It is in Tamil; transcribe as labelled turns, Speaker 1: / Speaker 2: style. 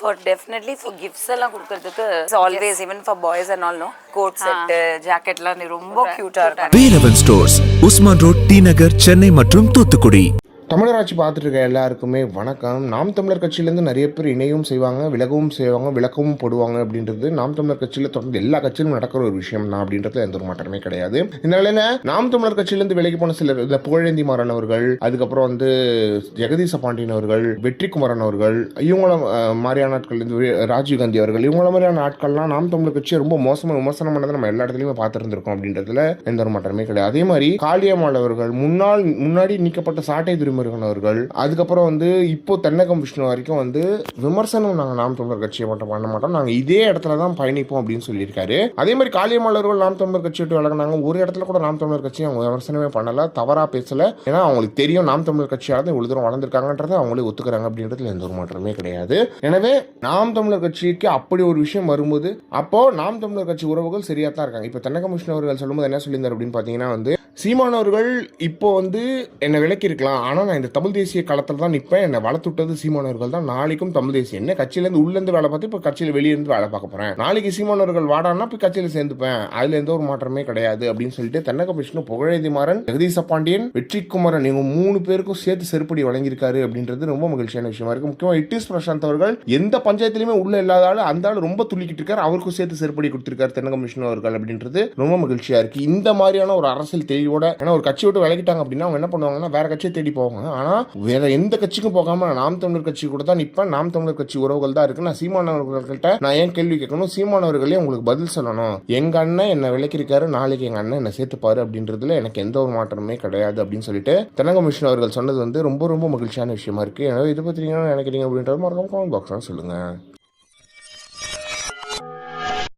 Speaker 1: For definitely for gifts எல்லாம் கொடுக்கிறதுக்கு always even for boys and all no coat set jacket எல்லாம் ரொம்ப கியூட்டா இருக்கும்.
Speaker 2: Velavan stores, Usman road, T Nagar, Chennai மற்றும் தூத்துக்குடி.
Speaker 3: தமிழராட்சி பார்த்துட்டு இருக்க எல்லாருக்குமே வணக்கம். நாம் தமிழர் கட்சியிலேருந்து நிறைய பேர் இணையவும் செய்வாங்க, விலகவும் செய்வாங்க, விளக்கவும் போடுவாங்க அப்படின்றது நாம் தமிழர் கட்சியில் தொடர்ந்து எல்லா கட்சியிலும் நடக்கிற ஒரு விஷயம் தான் அப்படின்றது எந்த ஒரு மாற்றமே கிடையாது. இந்த நிலையில நாம் தமிழர் கட்சியிலேருந்து விலகி போன சிலர், இந்த புகழேந்தி மாறன் அவர்கள், அதுக்கப்புறம் ஜெகதீச பாண்டியன் அவர்கள், வெற்றிக்குமரன் அவர்கள், இவங்கள மாதிரியான ஆட்கள், ராஜீவ்காந்தி அவர்கள், இவங்கள மாதிரியான ஆட்கள்லாம் நாம் தமிழர் கட்சியை ரொம்ப மோசமாக விமர்சனம் பண்ணதை நம்ம எல்லா இடத்துலையுமே பார்த்துருந்துருக்கோம் அப்படின்றதுல எந்த ஒரு மாற்றமே கிடையாது. அதே மாதிரி காளியம்மாள் அவர்கள், முன்னாடி நீக்கப்பட்ட சாட்டை துரிமர்கள் அவர்கள், அதுக்கப்புறம் இப்போ தென்னகம் விஷ்ணு வரைக்கும் விமர்சனம் நாங்கள் நாம் தமிழர் கட்சியை மட்டும் பண்ண மாட்டோம், நாங்கள் இதே இடத்துல தான் பயணிப்போம் அப்படின்னு சொல்லியிருக்காரு. அதே மாதிரி காளியம்மாள் அவர்கள் நாம் தமிழர் கட்சி விட்டு விலகினாங்க. ஒரு இடத்துல கூட நாம் தமிழர் கட்சி அவங்க விமர்சனமே பண்ணல, தவறா பேசல. ஏன்னா அவங்களுக்கு தெரியும் நாம் தமிழர் கட்சியால இவ்வளவு தூரம் வளர்ந்துருக்காங்கன்றதை அவங்களே ஒத்துக்கிறாங்க அப்படின்றதுல எந்த ஒரு மாற்றமே கிடையாது. எனவே நாம் தமிழர் கட்சிக்கு அப்படி ஒரு விஷயம் வரும்போது அப்போ நாம் தமிழர் கட்சி உறவுகள் சரியா தான் இருக்காங்க. இப்போ தென்னகம் விஷ்ணு அவர்கள் சொல்லும்போது என்ன சொல்லியிருந்தார் அப்படின்னு பார்த்தீங்கன்னா, சீமானவர்கள் இப்போ என்னை விலக்கி இருக்கலாம், ஆனால் நான் இந்த தமிழ் தேசிய களத்தில் தான் நிற்பேன், என்னை வளர்த்துட்டது சீமானவர்கள் தான், நாளைக்கும் தமிழ் தேசியம் என்ன கட்சியிலேருந்து உள்ளேருந்து வேலை பார்த்து இப்போ கட்சியில் வெளியிருந்து வேலை பார்க்க போகிறேன், நாளைக்கு சீமானவர்கள் வாடானா இப்போ கட்சியில் சேர்ந்துப்பேன், அதில் எந்த ஒரு மாற்றமே கிடையாது அப்படின்னு சொல்லிட்டு தென்னக விஷ்ணு, புகழேந்தி மாறன், ஜெகதீச பாண்டியன், வெற்றிக்குமரன் இவங்க 3 பேருக்கும் சேர்த்து செருப்படி வழங்கியிருக்காரு அப்படின்றது ரொம்ப மகிழ்ச்சியான விஷயமா இருக்கு. முக்கியமாக இட்டிஸ் பிரசாந்த் அவர்கள் எந்த பஞ்சாயத்திலுமே உள்ள இல்லாத ஆள், அந்த ஆள் ரொம்ப துள்ளிக்கிட்டு இருக்காரு, அவருக்கும் சேர்த்து செருப்படி கொடுத்திருக்காரு தென்னக விஷ்ணு அவர்கள் அப்படின்றது ரொம்ப மகிழ்ச்சியா இருக்கு. இந்த மாதிரியான ஒரு அரசியல் தெளிவோட, ஏன்னா ஒரு கட்சி விட்டு விலகிட்டாங்க அப்படின்னா அவங்க என்ன பண்ணுவாங்கன்னா வேற கட்சியை தேடி போவாங்க. ஆனா வேற எந்த கட்சிக்கும் போகாம நாம் தமிழர் கட்சி கூட தான் நிற்பேன், நாம் தமிழர் கட்சி உறவுகள் தான் இருக்கு, நான் சீமானவர்கள்ட்ட நான் ஏன் கேள்வி கேட்கணும், சீமானவர்களே உங்களுக்கு பதில் சொல்லணும், எங்க அண்ணன் என்ன விலக்கிருக்காரு, நாளைக்கு எங்க அண்ணன் என்ன சேர்த்துப்பாரு அப்படின்றதுல எனக்கு எந்த ஒரு மாற்றமே கிடையாது அப்படின்னு சொல்லிட்டு தென்னகம் விஷ்ணு அவர்கள் சொன்னது ரொம்ப ரொம்ப மகிழ்ச்சியான விஷயமா இருக்கு. எனவே இதை பத்தி நினைக்கிறீங்க அப்படின்றது மறக்காம கமெண்ட் பாக்ஸ்ல சொல்லுங்க.